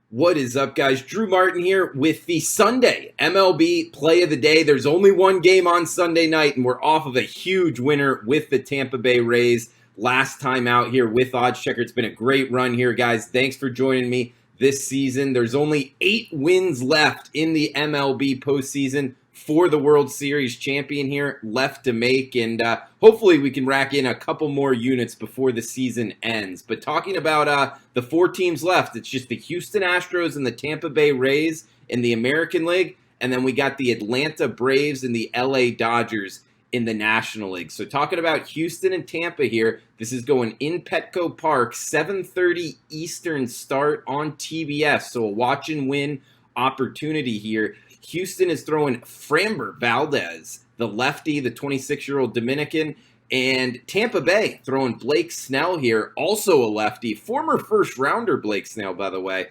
What is up, guys? Drew Martin here with the Sunday MLB play of the day. There's only one game on Sunday night, and we're off of a huge winner with the Tampa Bay Rays. Last time out here with Odds Checker. It's been a great run here, guys. Thanks for joining me this season. There's only 8 wins left in the MLB postseason for the World Series champion here left to make, and hopefully we can rack in a couple more units before the season ends. But talking about the 4 teams left, it's just the Houston Astros and the Tampa Bay Rays in the American League, and then we got the Atlanta Braves and the LA Dodgers in the National League. So talking about Houston and Tampa here, this is going in Petco Park, 7:30 Eastern start on TBS, so a watch and win opportunity here. Houston is throwing Framber Valdez, the lefty, the 26-year-old Dominican, and Tampa Bay throwing Blake Snell here, also a lefty, former first-rounder Blake Snell, by the way.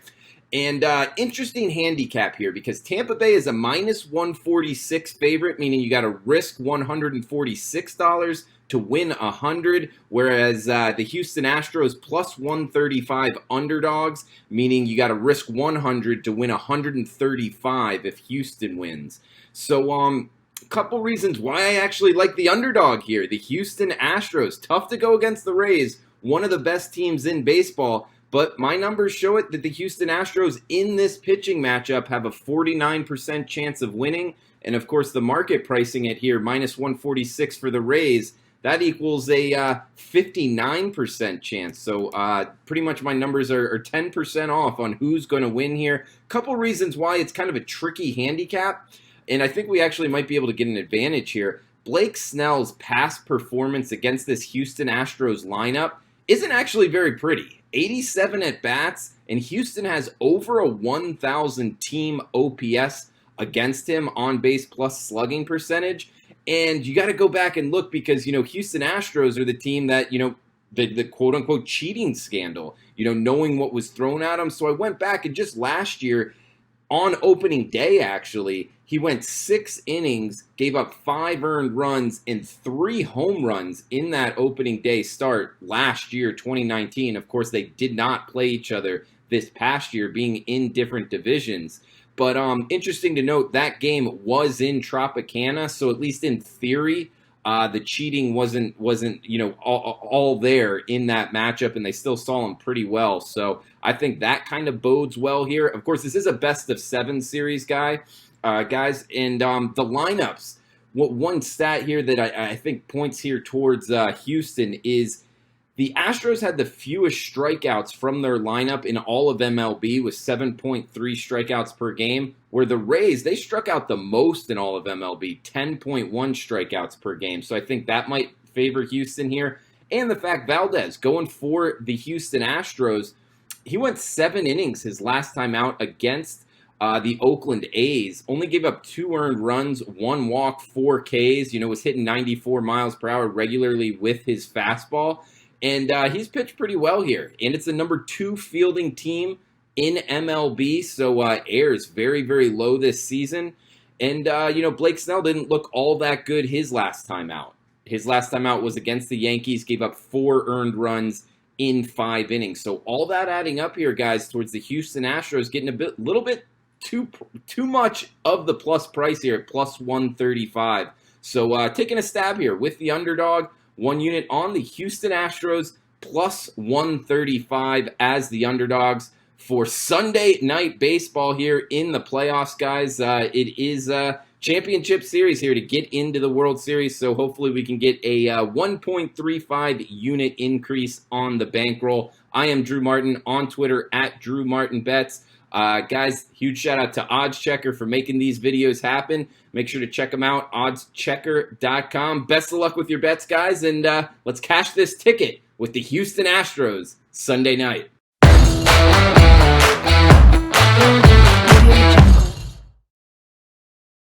And interesting handicap here because Tampa Bay is a -146 favorite, meaning you got to risk $146 to win 100, whereas the Houston Astros +135 underdogs, meaning you got to risk 100 to win 135 if Houston wins. So a couple reasons why I actually like the underdog here. The Houston Astros, tough to go against the Rays, one of the best teams in baseball, but my numbers show it that the Houston Astros in this pitching matchup have a 49% chance of winning, and of course the market pricing it here, -146 for the Rays, that equals a 59% chance. So pretty much my numbers are 10% off on who's going to win here. Couple reasons why it's kind of a tricky handicap, and I think we actually might be able to get an advantage here. Blake Snell's past performance against this Houston Astros lineup isn't actually very pretty. 87 at-bats, and Houston has over a 1,000 team OPS against him, on base plus slugging percentage. And you got to go back and look because, Houston Astros are the team that, the quote-unquote cheating scandal, knowing what was thrown at him. So I went back and just last year, on opening day, actually, he went 6 innings, gave up 5 earned runs and 3 home runs in that opening day start last year, 2019. Of course, they did not play each other this past year, being in different divisions. But interesting to note, that game was in Tropicana, so at least in theory, the cheating wasn't all there in that matchup, and they still saw him pretty well. So I think that kind of bodes well here. Of course, this is a best-of-7 series, guys, and the lineups. One stat here that I think points here towards Houston is the Astros had the fewest strikeouts from their lineup in all of MLB with 7.3 strikeouts per game, where the Rays, they struck out the most in all of MLB, 10.1 strikeouts per game. So I think that might favor Houston here. And the fact Valdez going for the Houston Astros, he went 7 innings his last time out against the Oakland A's, only gave up 2 earned runs, 1 walk, 4 Ks, was hitting 94 miles per hour regularly with his fastball. And he's pitched pretty well here. And it's the number 2 fielding team in MLB. So air's very, very low this season. And, Blake Snell didn't look all that good his last time out. His last time out was against the Yankees, gave up 4 earned runs in 5 innings. So all that adding up here, guys, towards the Houston Astros, getting little bit too much of the plus price here at +135. So taking a stab here with the underdog. 1 unit on the Houston Astros, +135 as the underdogs for Sunday night baseball here in the playoffs, guys. It is a championship series here to get into the World Series, so hopefully we can get a 1.35 unit increase on the bankroll. I am Drew Martin on Twitter at DrewMartinBets. Guys, huge shout out to Odds Checker for making these videos happen. Make sure to check them out, oddschecker.com. Best of luck with your bets, guys, and let's cash this ticket with the Houston Astros Sunday night.